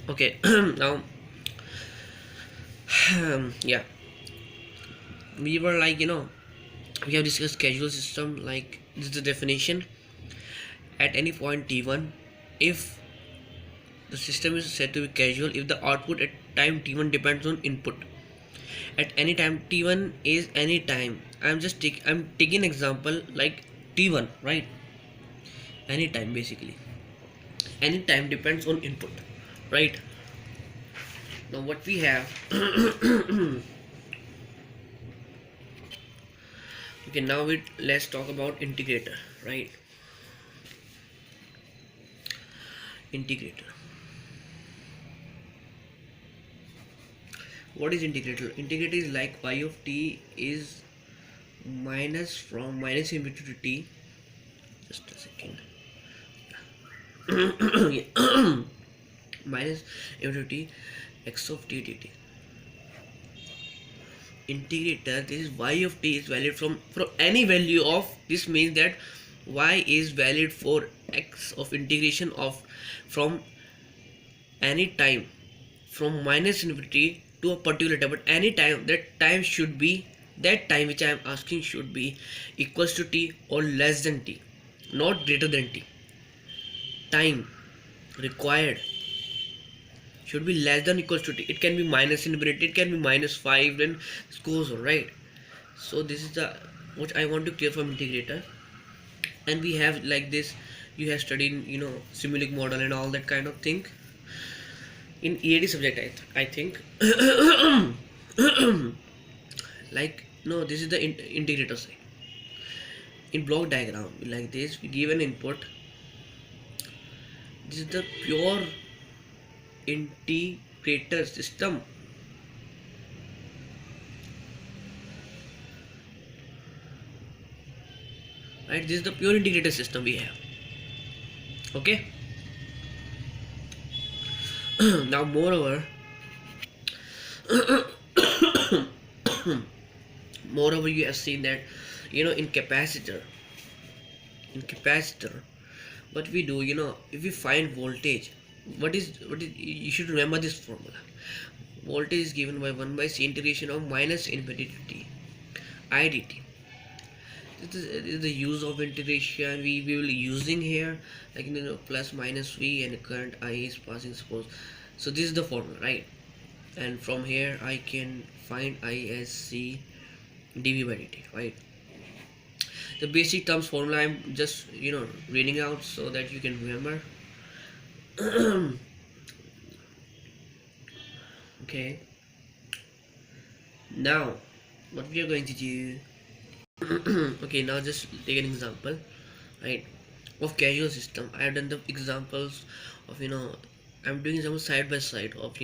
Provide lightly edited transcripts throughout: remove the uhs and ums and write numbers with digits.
Okay. Now, yeah, we were like, we have discussed casual system. Like, this is the definition. At any point t1, if the system is said to be casual if the output at time t1 depends on input. At any time t1 is any time. I'm taking example like t1, right? Any time, basically any time depends on input, right? Now what we have. Okay, now let's talk about integrator, right? Integrator. What is integrator? Integrator is like y of t is minus from minus infinity to t. Just a second. Minus infinity x of t dt. Integrator, this is y of t is valid from any value of, this means that y is valid for x of integration of from any time from minus infinity to a particular time, but any time, that time which I am asking should be equals to t or less than t, not greater than t. Time required should be less than equals to t. It can be minus infinity, it can be minus 5, then it goes on, right? So this is the what I want to clear from integrator. And we have like this, you have studied Simulink model and all that kind of thing in EAD subject, I think. Like, no, this is the integrator side. In block diagram like this, we give an input. This is the pure integrator system, right? This is the pure integrator system we have. Okay. Now moreover you have seen that in capacitor what we do, if we find voltage, what is you should remember this formula. Voltage is given by 1 by c integration of minus infinity to t I dt. This is the use of integration we will be using here, like plus minus v and current I is passing, suppose. So this is the formula, right? And from here I can find I as c dv by dt, right? The basic terms formula I'm just reading out so that you can remember. Okay, now what we are going to do. Okay, now just take an example, right, of casual system. I have done the examples of I'm doing some side by side of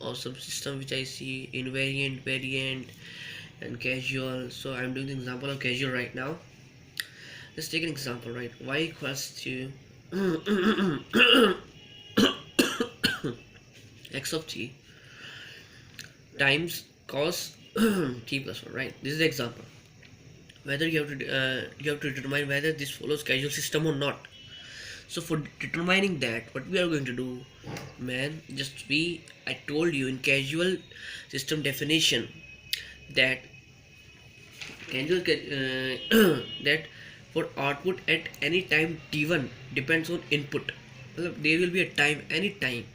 of some system which I see invariant, variant and casual. So I'm doing the example of casual right now. Let's take an example, right? Y equals to x of t times cos t plus 1, right? This is the example. Whether you have to determine whether this follows casual system or not. So for determining that, what we are going to do, man, I told you in casual system definition that that for output at any time t1 depends on input. There will be a time, any time,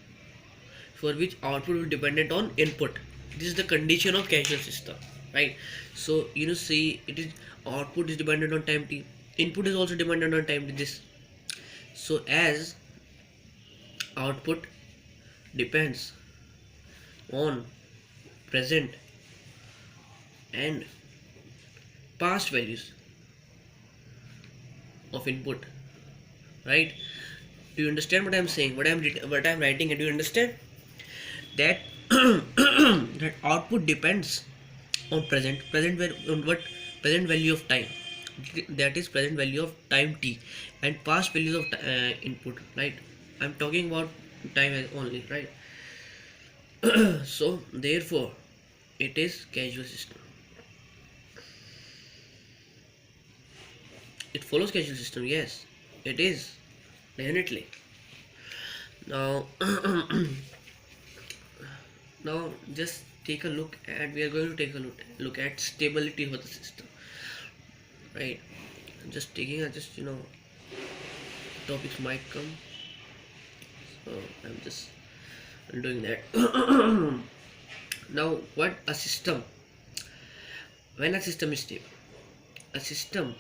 for which output will dependent on input. This is the condition of casual system, right? So see, it is output is dependent on time t, input is also dependent on time t. This, so as output depends on present and past values of input, right? Do you understand what I'm saying, what I'm writing? Do you understand that that output depends on on what present value of time, that is present value of time t, and past values of input, right? I'm talking about time as only, right? So therefore it is casual system. It follows casual system, yes, it is, definitely. Now now just take a look at, we are going to take a look at stability of the system, right? Just taking a, just topics might come, so I'm just doing that. Now, what a system, when a system is stable, a system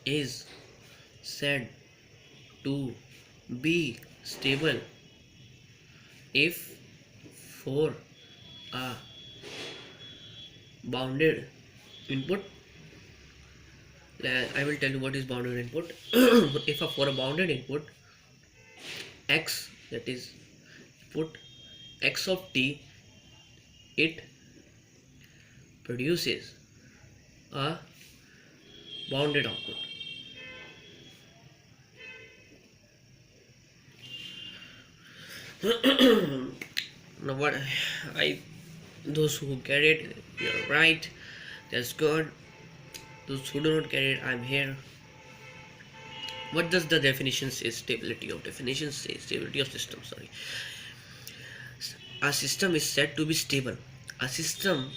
is said to be stable if for a bounded input. I will tell you what is bounded input. If for a bounded input x, that is put x of t, it produces a bounded output. Now what I those who get it, you're right, that's good. Those who do not get it, I'm here. What does the definition say? Stability of definition say stability of system, sorry. A system is said to be stable. A system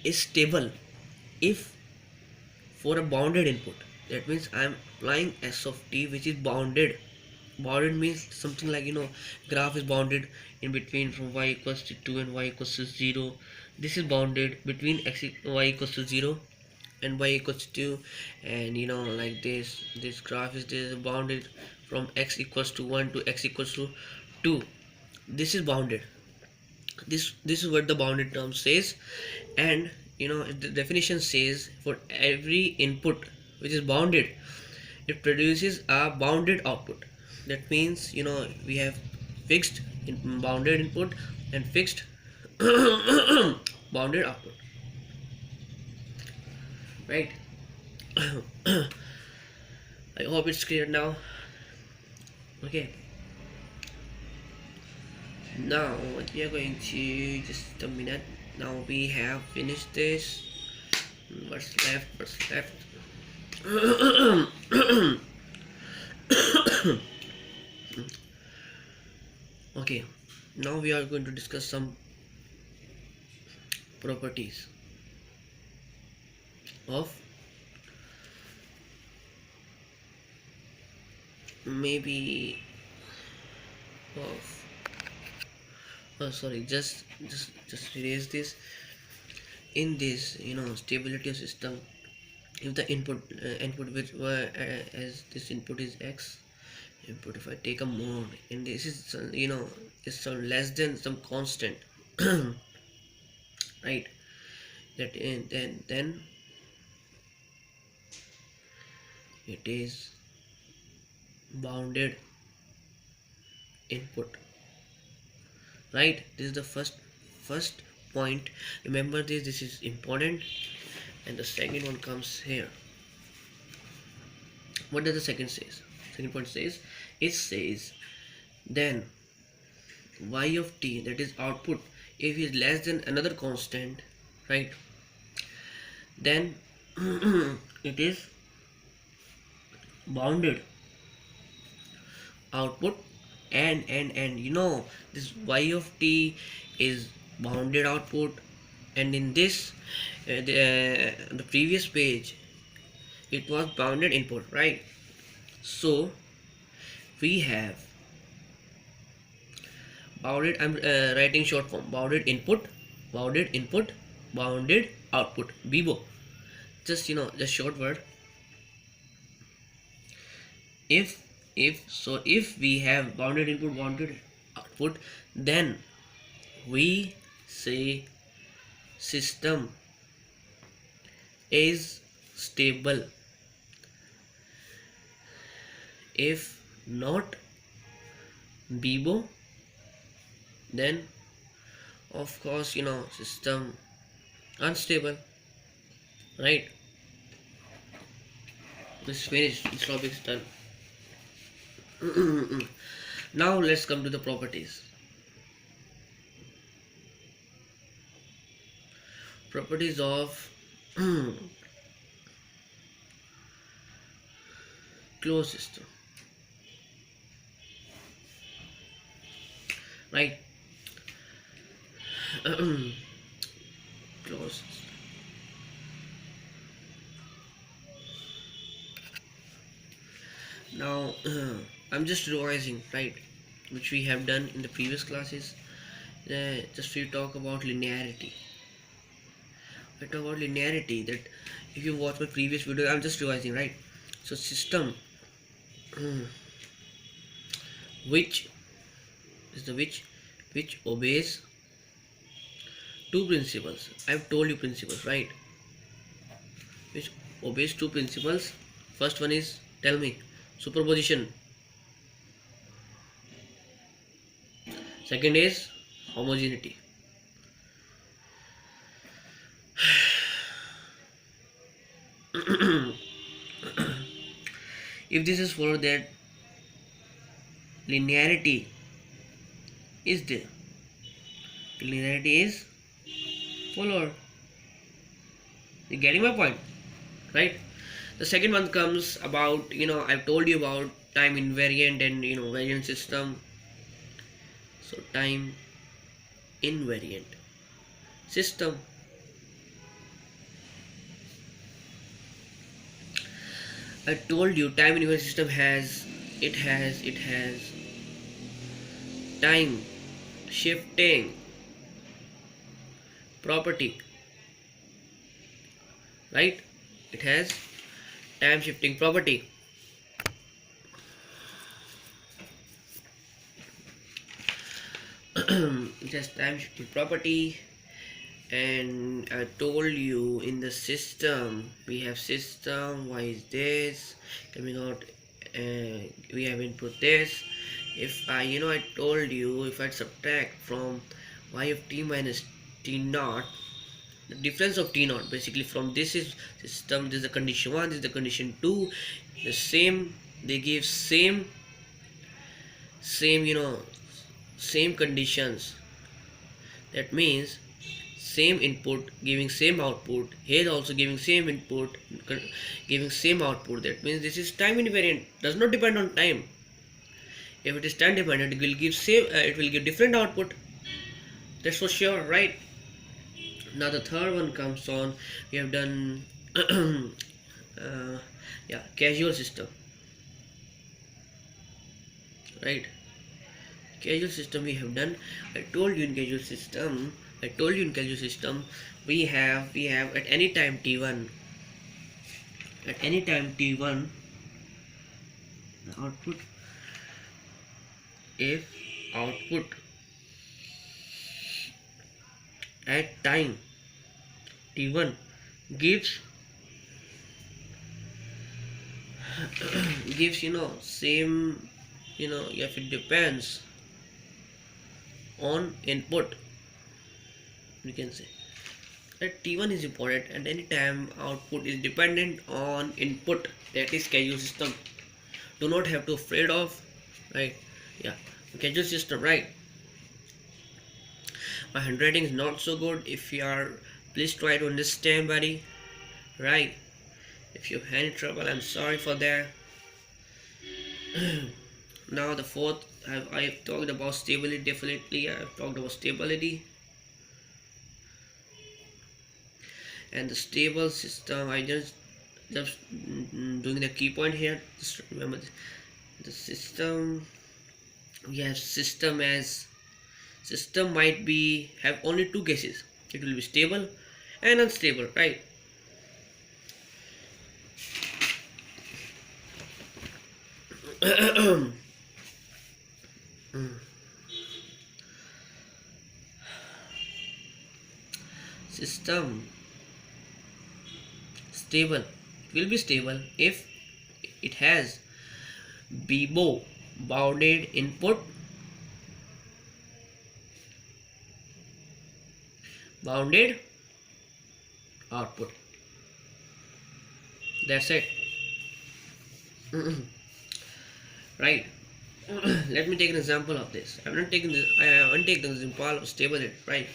is stable if for a bounded input. That means I'm applying s of t which is bounded. Bounded means something like, graph is bounded in between from y equals to 2 and y equals to 0. This is bounded between y equals to 0 and y equals to 2, and like this graph is this bounded from x equals to 1 to x equals to 2. This is bounded. This is what the bounded term says. And the definition says for every input which is bounded, it produces a bounded output. That means we have fixed bounded input and fixed bounded output, right? I hope it's clear now. Okay, now what we are going to, just a minute, now we have finished this. What's left? Okay, now we are going to discuss some properties of maybe of sorry, just erase this. In this stability of system, if the input which as this input is x input, if I take a mode and this is is some less than some constant, right, that then it is bounded input, right? This is the first point. Remember this is important. And the second one comes here. What does the second says? Second point says, it says then y of t, that is output, if is less than another constant, right, then it is bounded output. And this y of t is bounded output. And in this the previous page it was bounded input, right? So we have bounded, I'm writing short form, bounded input, bounded output, BIBO. Just just short word. If we have bounded input, bounded output, then we say system is stable. If not BIBO, then of course system unstable, right? This is finished, this topic is done. Now let's come to the properties. Properties of closed system, right? Closed. Now I'm just revising, right, which we have done in the previous classes. Just we talk about linearity. I talk about linearity, that if you watch my previous video, I'm just revising, right? So system which is the which obeys two principles. I've told you principles, right? Which obeys two principles. First one is, tell me, superposition. Second is homogeneity. If this is followed, that linearity is there. Linearity is followed. You getting my point, right? The second one comes about, I've told you about time invariant and variant system. So time invariant system, I told you time invariant system has time shifting property, right? It has time shifting property. It has time shifting property. And I told you, in the system we have system, why is this coming out, we have input this. If I told you, if I subtract from y of t minus t naught, the difference of t naught, basically from this is system, this is the condition 1, this is the condition 2, the same, they give same same conditions. That means same input giving same output, here also giving same input giving same output. That means this is time invariant, does not depend on time. If it is time dependent, it will give same, it will give different output, that's for sure, right? Now the third one comes on, we have done casual system, right? Casual system we have done. I told you in casual system we have at any time t1, the output, if output at time t1 gives same, if it depends on input, we can say that t1 is important, and any time output is dependent on input, that is casual system. Do not have to afraid of, right? Yeah, casual system, right? My handwriting is not so good. If you are, please try to understand, buddy, right? If you have any trouble, I'm sorry for that. Now the fourth, I've talked about stability. Definitely I've talked about stability. And the stable system, I just doing the key point here. Just remember the system, we have system as, system might be have only two cases, it will be stable and unstable, right? System stable, it will be stable if it has BIBO, bounded input, bounded output, that's it. Right? Let me take an example of this. I'm not taking this, I want to take the example of stability, right?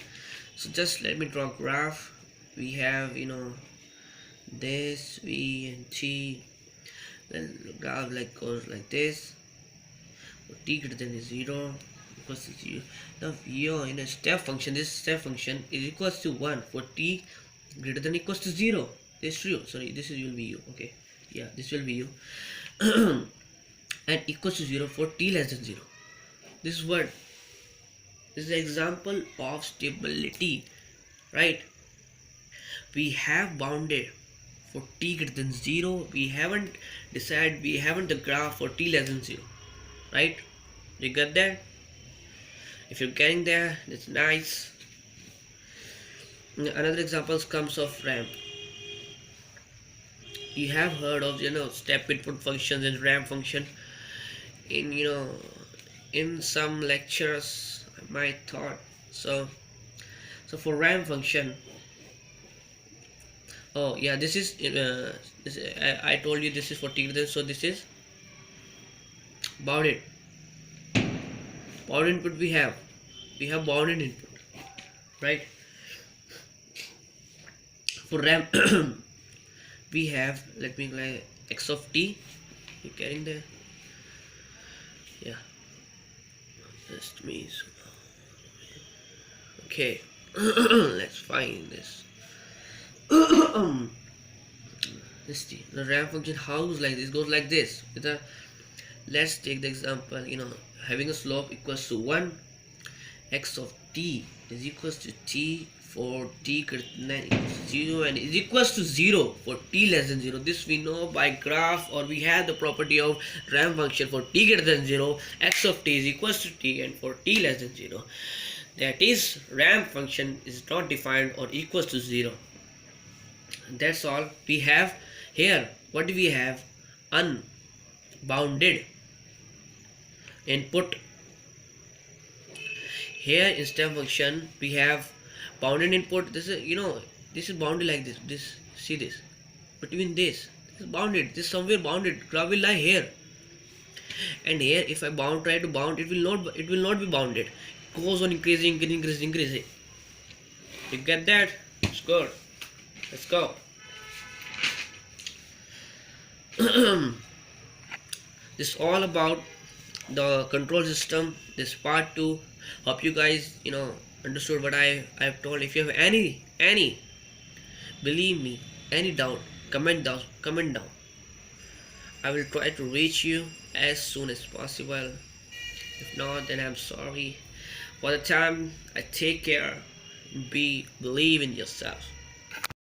So just let me draw a graph. We have this V and T. then the graph like goes like this. For t greater than 0 equals to 0. Now here in a step function, this step function is equals to 1 for t greater than equals to 0. This is true. Sorry, this will be u. Okay, yeah, this will be u. And equals to 0 for t less than 0. This is what? This is an example of stability, right? We have bounded for t greater than 0. We haven't decided, we haven't the graph for t less than 0, right? You got that? If you're getting there, that's nice. Another example comes of ramp. You have heard of step input functions and ramp function in in some lectures I might thought. So for ramp function, oh yeah, this is I told you this is for t, so this is bounded input. We have bounded input, right? For ramp we have, let me like x of t. You getting there? Yeah, just me. Okay. Let's find this. Let's see the ramp function. How's like this? Goes like this. Let's take the example, having a slope equals to 1, x of t is equals to t for t greater than equals to 0 and is equals to 0 for t less than 0. This we know by graph, or we have the property of ramp function for t greater than 0, x of t is equals to t, and for t less than 0, that is ramp function is not defined or equals to 0. That's all we have here. What do we have? Unbounded input. Here in step function we have bounded input. This is this is bounded like this. See this between this is bounded. This is somewhere bounded. Graph will lie here, and here if I try to bound, it will not be bounded. It goes on increasing. You get that? It's good. Let's go. This is all about the control system. This part 2. Hope you guys understood what I've told. If you have any believe me, any doubt, comment down. I will try to reach you as soon as possible. If not, then I'm sorry. For the time, I take care. Believe in yourself.